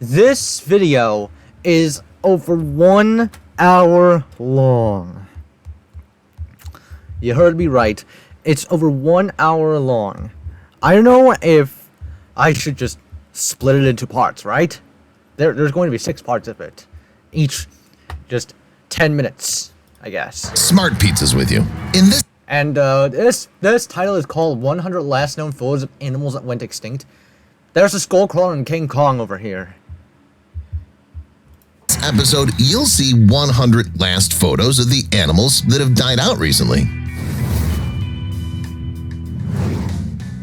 This video is over 1 hour long. You heard me right. It's over 1 hour long. I don't know if I should just split it into parts, right? There's going to be 6 parts of it. Each just 10 minutes, I guess. Smart Pizza's with you. In this And this title is called 100 Last Known Photos of Animals That Went Extinct. There's a skull crawler and King Kong over here. episode, you'll see 100 last photos of the animals that have died out recently.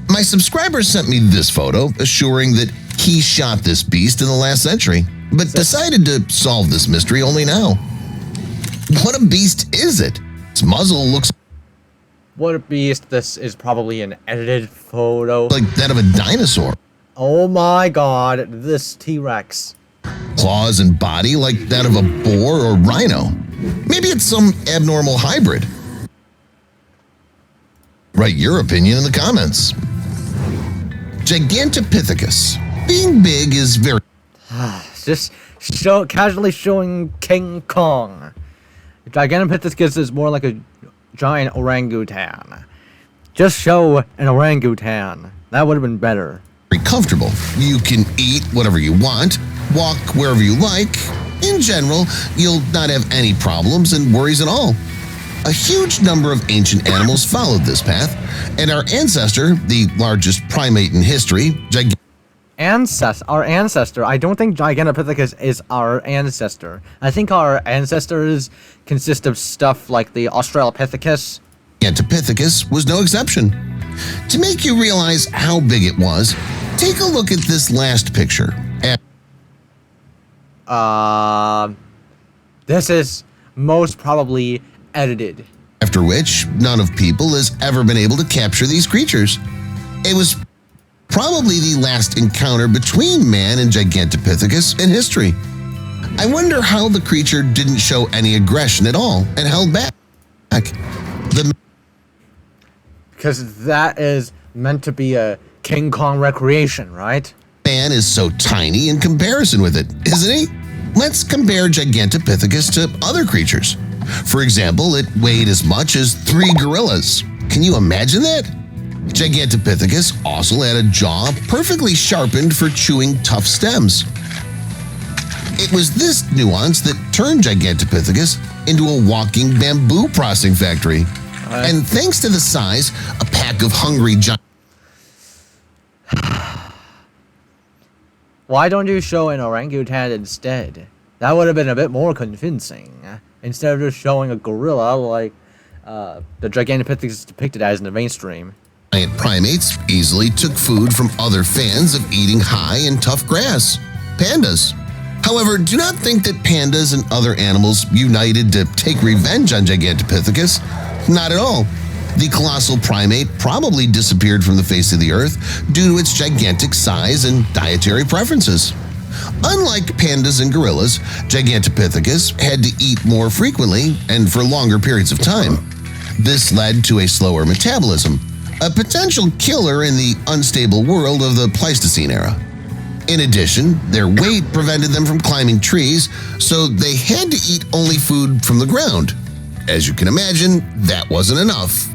My subscriber sent me this photo, assuring that he shot this beast in the last century, but decided to solve this mystery only now. What a beast is it? Its muzzle looks What a beast. This is probably an edited photo. like that of a dinosaur. Oh my god, this T-Rex. Claws and body like that of a boar or rhino. Maybe it's some abnormal hybrid. Write your opinion in the comments. Gigantopithecus. Being big is very... Just casually showing King Kong. Gigantopithecus is more like a giant orangutan. Just show an orangutan. That would have been better. very comfortable. You can eat whatever you want, walk wherever you like. In general, you'll not have any problems and worries at all. A huge number of ancient animals followed this path, and our ancestor, the largest primate in history, Our ancestor. I don't think Gigantopithecus is our ancestor. I think our ancestors consist of stuff like the Australopithecus. Gigantopithecus was no exception. To make you realize how big it was, take a look at this last picture. This is most probably edited. After which, none of people has ever been able to capture these creatures. It was probably the last encounter between man and Gigantopithecus in history. I wonder how the creature didn't show any aggression at all and held back. Because that is meant to be a King Kong recreation, right? Man is so tiny in comparison with it, isn't he? Let's compare Gigantopithecus to other creatures. For example, it weighed as much as 3 gorillas. Can you imagine that? Gigantopithecus also had a jaw perfectly sharpened for chewing tough stems. It was this nuance that turned Gigantopithecus into a walking bamboo processing factory. And thanks to the size, a pack of hungry giants. Why don't you show an orangutan instead? That would have been a bit more convincing. Instead of just showing a gorilla like the Gigantopithecus is depicted as in the mainstream. Giant primates easily took food from other fans of eating high and tough grass, pandas. However, do not think that pandas and other animals united to take revenge on Gigantopithecus. Not at all. The colossal primate probably disappeared from the face of the earth due to its gigantic size and dietary preferences. Unlike pandas and gorillas, Gigantopithecus had to eat more frequently and for longer periods of time. This led to a slower metabolism, a potential killer in the unstable world of the Pleistocene era. In addition, their weight prevented them from climbing trees, so they had to eat only food from the ground. As you can imagine, that wasn't enough.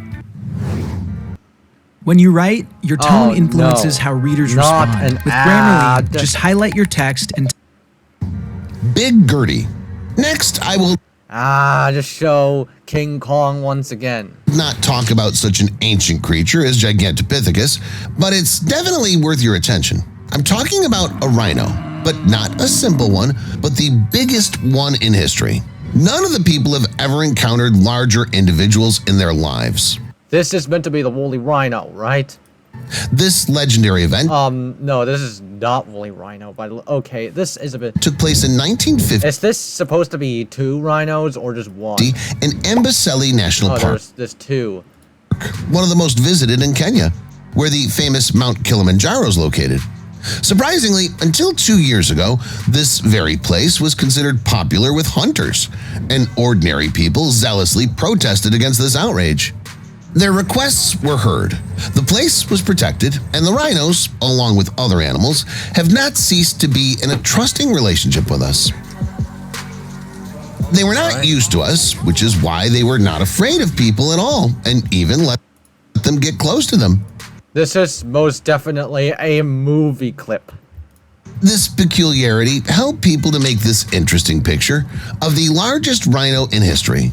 When you write, your tone influences how readers respond. With Grammarly, just highlight your text and Big Gertie. Next, I will just show King Kong once again. not talk about such an ancient creature as Gigantopithecus, but it's definitely worth your attention. I'm talking about a rhino, but not a simple one, but the biggest one in history. None of the people have ever encountered larger individuals in their lives. This is meant to be the woolly rhino, right? This legendary event No, this is not woolly rhino, but okay, this is a bit... took place in 1950 Is this supposed to be 2 rhinos or just 1? in Amboseli National Park, There's 2. one of the most visited in Kenya, where the famous Mount Kilimanjaro is located. Surprisingly, until 2 years ago, this very place was considered popular with hunters, and ordinary people zealously protested against this outrage. Their requests were heard. The place was protected, and the rhinos, along with other animals, have not ceased to be in a trusting relationship with us. They were not used to us, which is why they were not afraid of people at all, and even let them get close to them. This is most definitely a movie clip. This peculiarity helped people to make this interesting picture of the largest rhino in history.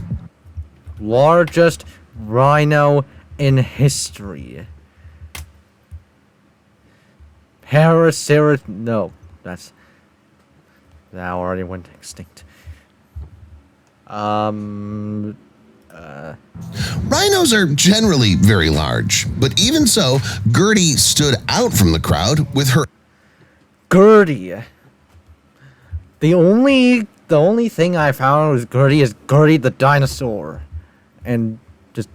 Largest rhino in history. No, that already went extinct. Rhinos are generally very large, but even so, Gertie stood out from the crowd with her. Gertie. The only thing I found was Gertie is Gertie the dinosaur, and just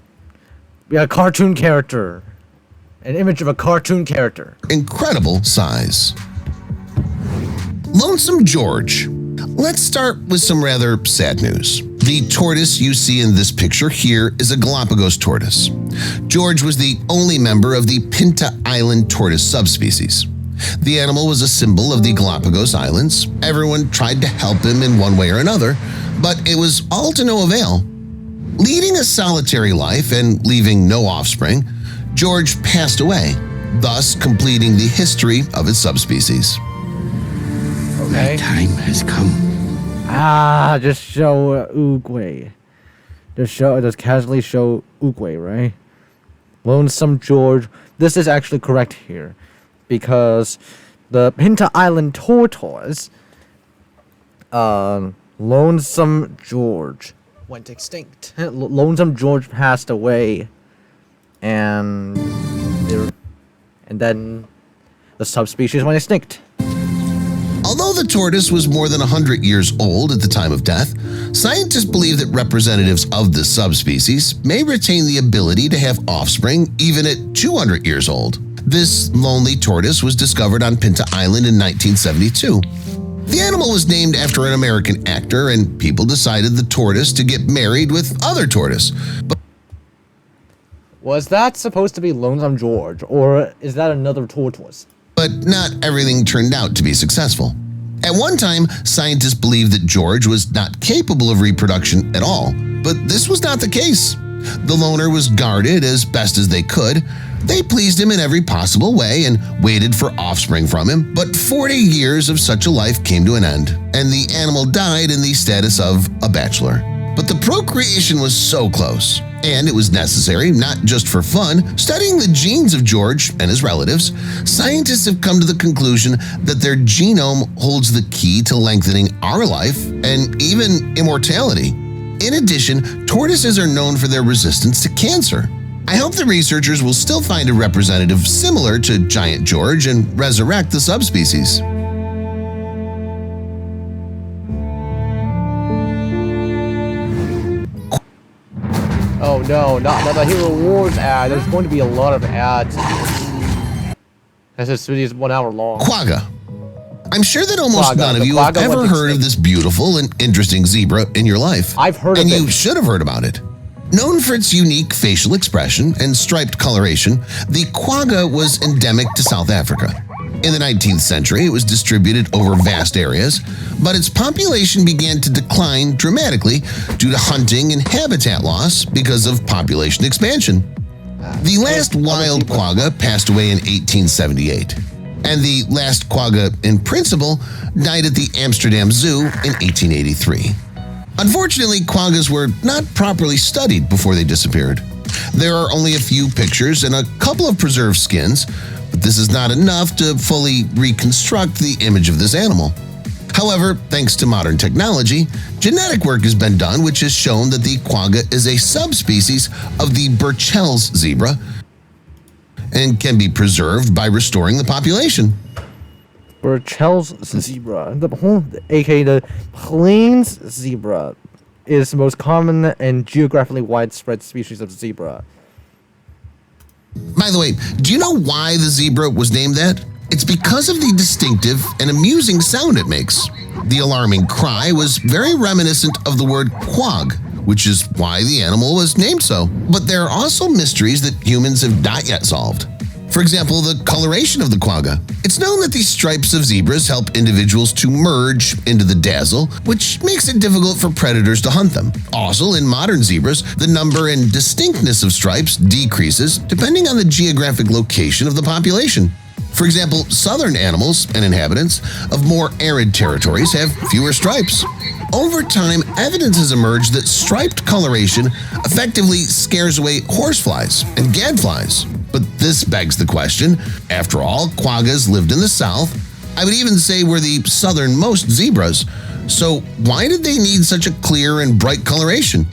a cartoon character, an image of a cartoon character. Incredible size. Lonesome George. Let's start with some rather sad news. The tortoise you see in this picture here is a Galapagos tortoise. George was the only member of the Pinta Island tortoise subspecies. The animal was a symbol of the Galapagos Islands. Everyone tried to help him in one way or another, but it was all to no avail. Leading a solitary life and leaving no offspring, George passed away, thus completing the history of its subspecies. Okay. My time has come. Just show Uruguay. Just casually show Uruguay, right? Lonesome George. This is actually correct here, because the Pinta Island tortoise, Lonesome George, went extinct. Lonesome George passed away, and then the subspecies went extinct. Although the tortoise was more than 100 years old at the time of death, scientists believe that representatives of this subspecies may retain the ability to have offspring even at 200 years old. This lonely tortoise was discovered on Pinta Island in 1972. The animal was named after an American actor, and people decided the tortoise to get married with other tortoise. Was that supposed to be Lonesome George, or is that another tortoise? But not everything turned out to be successful. At one time, scientists believed that George was not capable of reproduction at all, but this was not the case. The loner was guarded as best as they could. They pleased him in every possible way and waited for offspring from him, but 40 years of such a life came to an end, and the animal died in the status of a bachelor. But the procreation was so close, and it was necessary, not just for fun. Studying the genes of George and his relatives, scientists have come to the conclusion that their genome holds the key to lengthening our life and even immortality. In addition, tortoises are known for their resistance to cancer. I hope the researchers will still find a representative similar to Giant George and resurrect the subspecies. Oh no, not the Hero Wars ad. There's going to be a lot of ads. This video is 1 hour long. Quagga. I'm sure that almost Quagga. none of you have ever heard of this beautiful and interesting zebra in your life. I've heard of it. And you should have heard about it. Known for its unique facial expression and striped coloration, the quagga was endemic to South Africa. In the 19th century, it was distributed over vast areas, but its population began to decline dramatically due to hunting and habitat loss because of population expansion. The last wild quagga passed away in 1878, and the last quagga in principle died at the Amsterdam Zoo in 1883. Unfortunately, quaggas were not properly studied before they disappeared. There are only a few pictures and a couple of preserved skins, but this is not enough to fully reconstruct the image of this animal. However, thanks to modern technology, genetic work has been done which has shown that the quagga is a subspecies of the Burchell's zebra and can be preserved by restoring the population. Burchell's zebra, aka the Plains zebra, is the most common and geographically widespread species of zebra. By the way, do you know why the zebra was named that? It's because of the distinctive and amusing sound it makes. The alarming cry was very reminiscent of the word quag, which is why the animal was named so. But there are also mysteries that humans have not yet solved. For example, the coloration of the quagga. It's known that these stripes of zebras help individuals to merge into the dazzle, which makes it difficult for predators to hunt them. Also, in modern zebras, the number and distinctness of stripes decreases depending on the geographic location of the population. For example, southern animals and inhabitants of more arid territories have fewer stripes. Over time, evidence has emerged that striped coloration effectively scares away horseflies and gadflies. But this begs the question, after all, quaggas lived in the south. I would even say we're the southernmost zebras. So why did they need such a clear and bright coloration?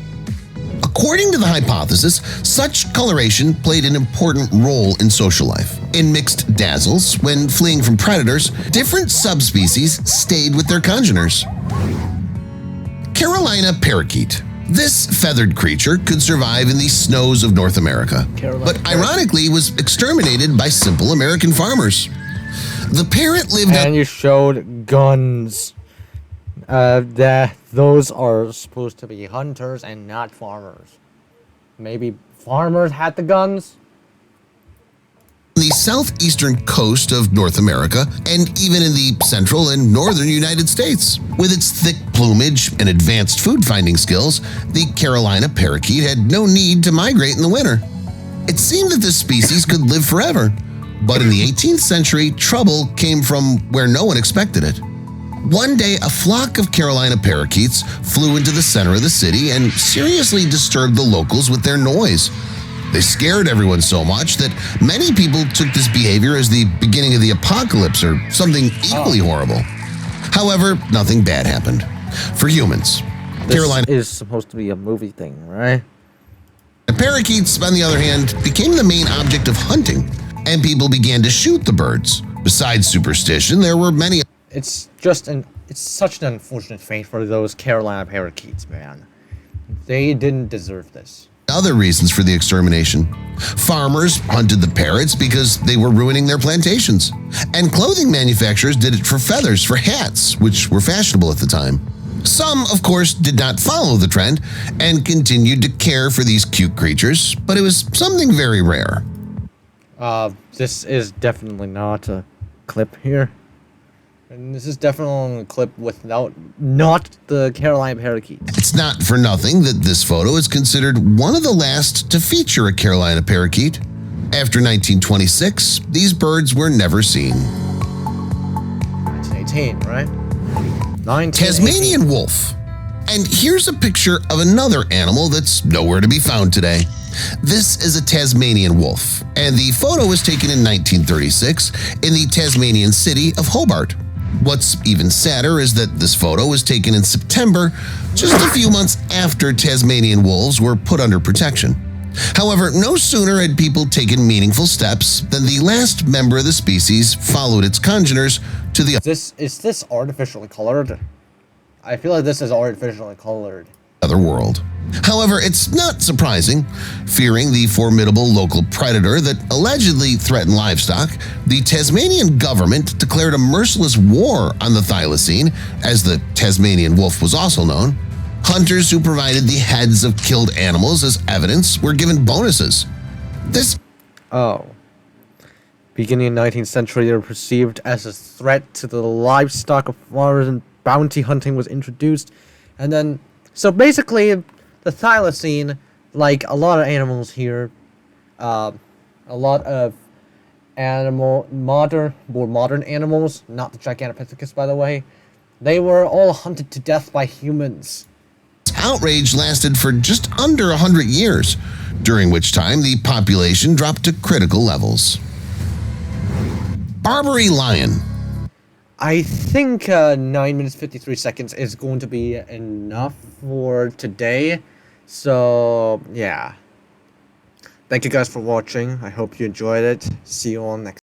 According to the hypothesis, such coloration played an important role in social life. In mixed dazzles, when fleeing from predators, different subspecies stayed with their congeners. Carolina parakeet. This feathered creature could survive in the snows of North America, but ironically was exterminated by simple American farmers. The parrot lived And you showed guns. Those are supposed to be hunters and not farmers. Maybe farmers had the guns? the southeastern coast of North America and even in the central and northern United States. With its thick plumage and advanced food-finding skills, the Carolina parakeet had no need to migrate in the winter. It seemed that this species could live forever, but in the 18th century, trouble came from where no one expected it. One day, a flock of Carolina parakeets flew into the center of the city and seriously disturbed the locals with their noise. They scared everyone so much that many people took this behavior as the beginning of the apocalypse or something equally horrible. However, nothing bad happened. For humans, This is supposed to be a movie thing, right? parakeets, on the other hand, became the main object of hunting, and people began to shoot the birds. Besides superstition, there were many. It's such an unfortunate fate for those Carolina parakeets, man. They didn't deserve this. Other reasons for the extermination. Farmers hunted the parrots because they were ruining their plantations. And clothing manufacturers did it for feathers, for hats, which were fashionable at the time. Some, of course, did not follow the trend and continued to care for these cute creatures, but it was something very rare. This is definitely not a clip here. And this is definitely a clip without not the Carolina parakeets. It's not for nothing that this photo is considered one of the last to feature a Carolina parakeet. After 1926, these birds were never seen. 1918, right? 1918. Tasmanian wolf. And here's a picture of another animal that's nowhere to be found today. This is a Tasmanian wolf, and the photo was taken in 1936 in the Tasmanian city of Hobart. What's even sadder is that this photo was taken in September, just a few months after Tasmanian wolves were put under protection. However, no sooner had people taken meaningful steps than the last member of the species followed its congeners to the Is this artificially colored? I feel like this is artificially colored. other world. However, it's not surprising. Fearing the formidable local predator that allegedly threatened livestock, the Tasmanian government declared a merciless war on the thylacine, as the Tasmanian wolf was also known. Hunters who provided the heads of killed animals as evidence were given bonuses. Beginning in the 19th century, they were perceived as a threat to the livestock of farmers, and bounty hunting was introduced. And then, so basically, the thylacine, like a lot of animals here, a lot of more modern animals, not the Gigantopithecus, by the way, they were all hunted to death by humans. Outrage lasted for just under 100 years, during which time the population dropped to critical levels. Barbary lion. I think 9 minutes 53 seconds is going to be enough for today. So, yeah. Thank you guys for watching. I hope you enjoyed it. See you all next time.